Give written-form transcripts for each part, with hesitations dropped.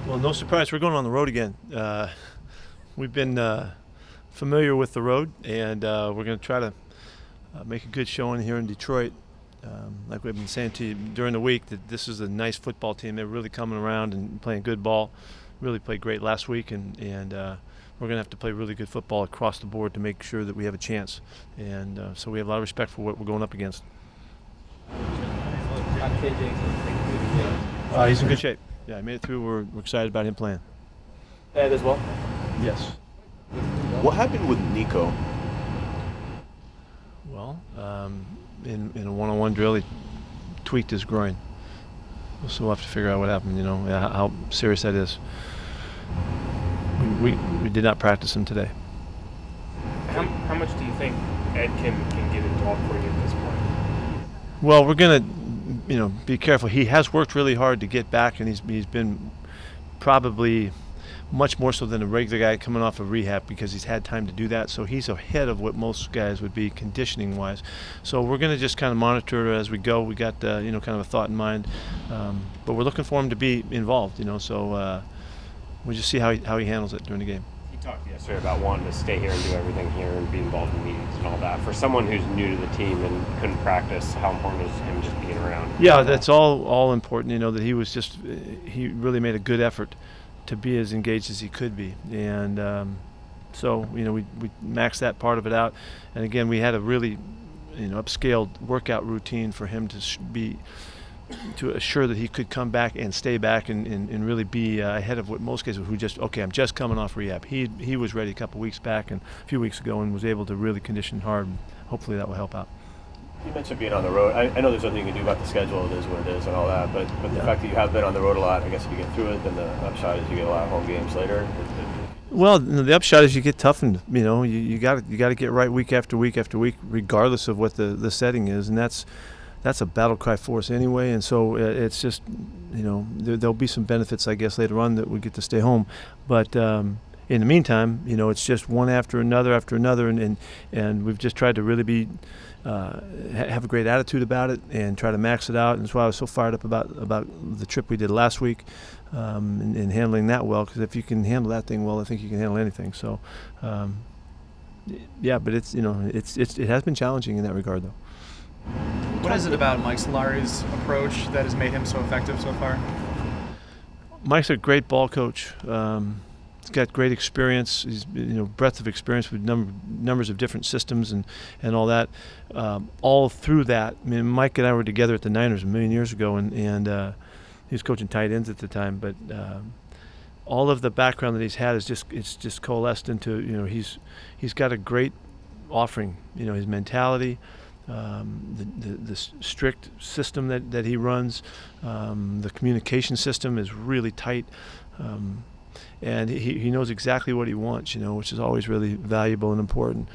Well, no surprise, we're going on the road again. We've been familiar with the road, and we're going to try to make a good showing here in Detroit. Like we've been saying to you during the week, that this is a nice football team. They're really coming around and playing good ball. Really played great last week, and we're going to have to play really good football across the board to make sure that we have a chance. And so we have a lot of respect for what we're going up against. He's in good shape. Yeah, I made it through. We're excited about him playing. Ed as well? Yes. What happened with Nikko? Well, in a one-on-one drill, he tweaked his groin. So we'll have to figure out what happened, how serious that is. We did not practice him today. How much do you think Ed can get involved for you at this point? Well, we're going to be careful. He has worked really hard to get back, and he's been probably much more so than a regular guy coming off of rehab because he's had time to do that. So he's ahead of what most guys would be conditioning-wise. So we're going to just kind of monitor it as we go. We got kind of a thought in mind, but we're looking for him to be involved. So we'll just see how he handles it during the game. You talked yesterday about wanting to stay here and do everything here and be involved in meetings and all that. For someone who's new to the team and couldn't practice, how important is him just being around? Yeah, that's all important. That he really made a good effort to be as engaged as he could be, and so we maxed that part of it out. And again, we had a really upscaled workout routine for him to assure that he could come back and stay back and really be ahead of what most guys who I'm just coming off rehab. He was ready a couple weeks back and a few weeks ago and was able to really condition hard. Hopefully that will help out. You mentioned being on the road. I know there's nothing you can do about the schedule. It is what it is and all that. But the fact that you have been on the road a lot, I guess if you get through it, then the upshot is you get a lot of home games later. Well, the upshot is you get toughened. You got to get right week after week after week, regardless of what the setting is, and that's a battle cry for us anyway. And so it's just there'll be some benefits, I guess, later on that we get to stay home, but. In the meantime, it's just one after another, and we've just tried to really have a great attitude about it and try to max it out. And that's why I was so fired up about the trip we did last week and handling that well. Because if you can handle that thing well, I think you can handle anything. So, yeah, but it has been challenging in that regard, though. What is it about Mike Solari's approach that has made him so effective so far? Mike's a great ball coach. He's got great experience. He's breadth of experience with numbers of different systems and all that. All through that, I mean, Mike and I were together at the Niners a million years ago, and he was coaching tight ends at the time. But all of the background that he's had is just coalesced into he's got a great offering. His mentality, the strict system that he runs, the communication system is really tight. And he knows exactly what he wants, which is always really valuable and important.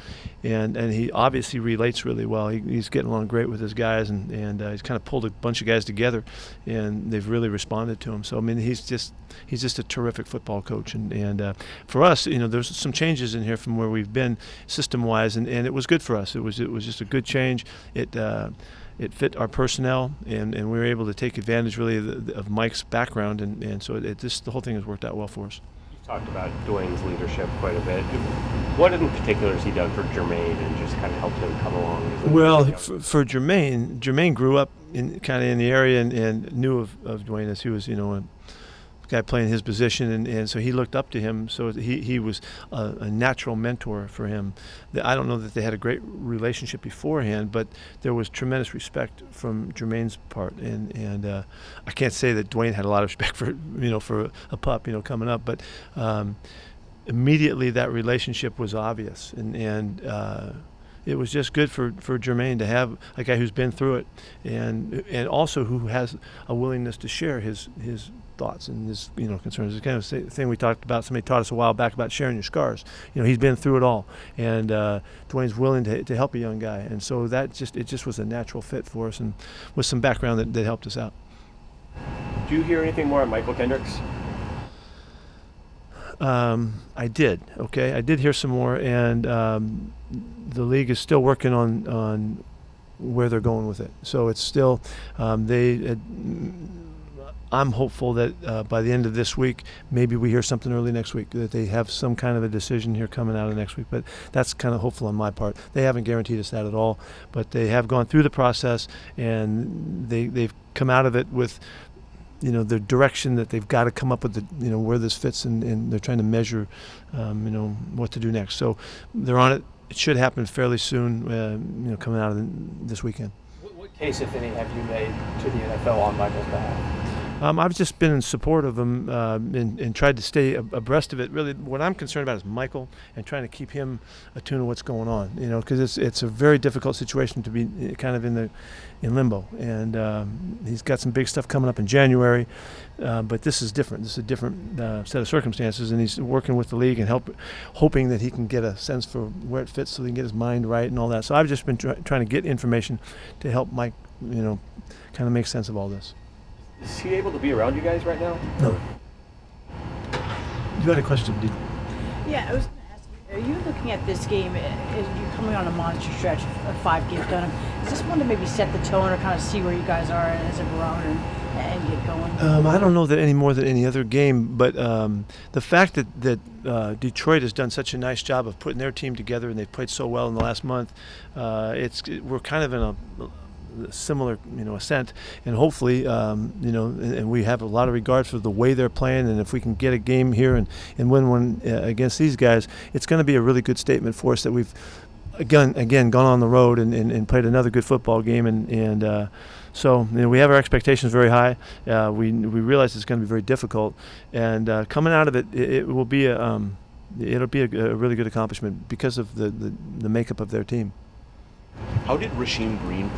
And he obviously relates really well. He's getting along great with his guys, and he's kind of pulled a bunch of guys together, and they've really responded to him. So I mean, he's just a terrific football coach. And for us, there's some changes in here from where we've been system-wise, and it was good for us. It was just a good change. It fit our personnel, and we were able to take advantage really of Mike's background, and so the whole thing has worked out well for us. You talked about Dewayne's leadership quite a bit. What in particular has he done for Jermaine and just kind of helped him come along? Well, for Jermaine grew up in the area and knew of Dewayne as he was a guy playing his position, and so he looked up to him. So he was a natural mentor for him. I don't know that they had a great relationship beforehand, but there was tremendous respect from Jermaine's part, and I can't say that Dewayne had a lot of respect for a pup coming up, but immediately that relationship was obvious, and it was just good for Jermaine to have a guy who's been through it, and also who has a willingness to share his thoughts and his concerns. It's kind of the thing we talked about. Somebody taught us a while back about sharing your scars. He's been through it all, and Dwayne's willing to help a young guy, and so it just was a natural fit for us, and with some background that helped us out. Do you hear anything more on Michael Kendricks? I did. Okay, I did hear some more, and the league is still working on where they're going with it. So it's still I'm hopeful that by the end of this week, maybe we hear something early next week, that they have some kind of a decision here coming out of next week. But that's kind of hopeful on my part. They haven't guaranteed us that at all, but they have gone through the process, and they've come out of it with, the direction that they've got to come up with, where this fits, and they're trying to measure, what to do next. So they're on it. It should happen fairly soon, coming out of this weekend. What case, if any, have you made to the NFL on Michael's behalf? I've just been in support of him and tried to stay abreast of it. Really, what I'm concerned about is Michael, and trying to keep him attuned to what's going on. Because it's a very difficult situation to be kind of in limbo. And he's got some big stuff coming up in January, but this is different. This is a different set of circumstances, and he's working with the league and hoping that he can get a sense for where it fits, so he can get his mind right and all that. So I've just been trying to get information to help Mike, kind of make sense of all this. Is he able to be around you guys right now? No. You had a question, did you? Yeah, I was going to ask you, are you looking at this game as you're coming on a monster stretch of 5 games done? Is this one to maybe set the tone or kind of see where you guys are as a barometer and get going? I don't know that any more than any other game, but the fact that Detroit has done such a nice job of putting their team together, and they've played so well in the last month, we're kind of in a similar ascent, and hopefully and we have a lot of regard for the way they're playing, and if we can get a game here and win one against these guys, it's going to be a really good statement for us that we've again gone on the road and played another good football game, and so we have our expectations very high. We realize it's going to be very difficult, and coming out of it, it will be it'll be a really good accomplishment because of the makeup of their team. How did Rasheem Green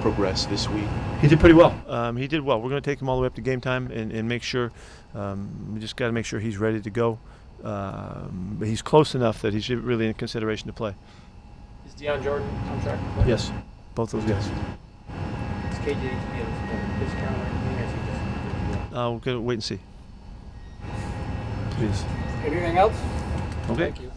progress this week? He did pretty well. He did well. We're going to take him all the way up to game time and make sure. We just got to make sure he's ready to go. But he's close enough that he's really in consideration to play. Is Deion Jordan on track to play? Yes, both those guys. Is KJ to be able to discount or anything, or is he just... We're going to wait and see. Please. Anything else? Okay. Thank you.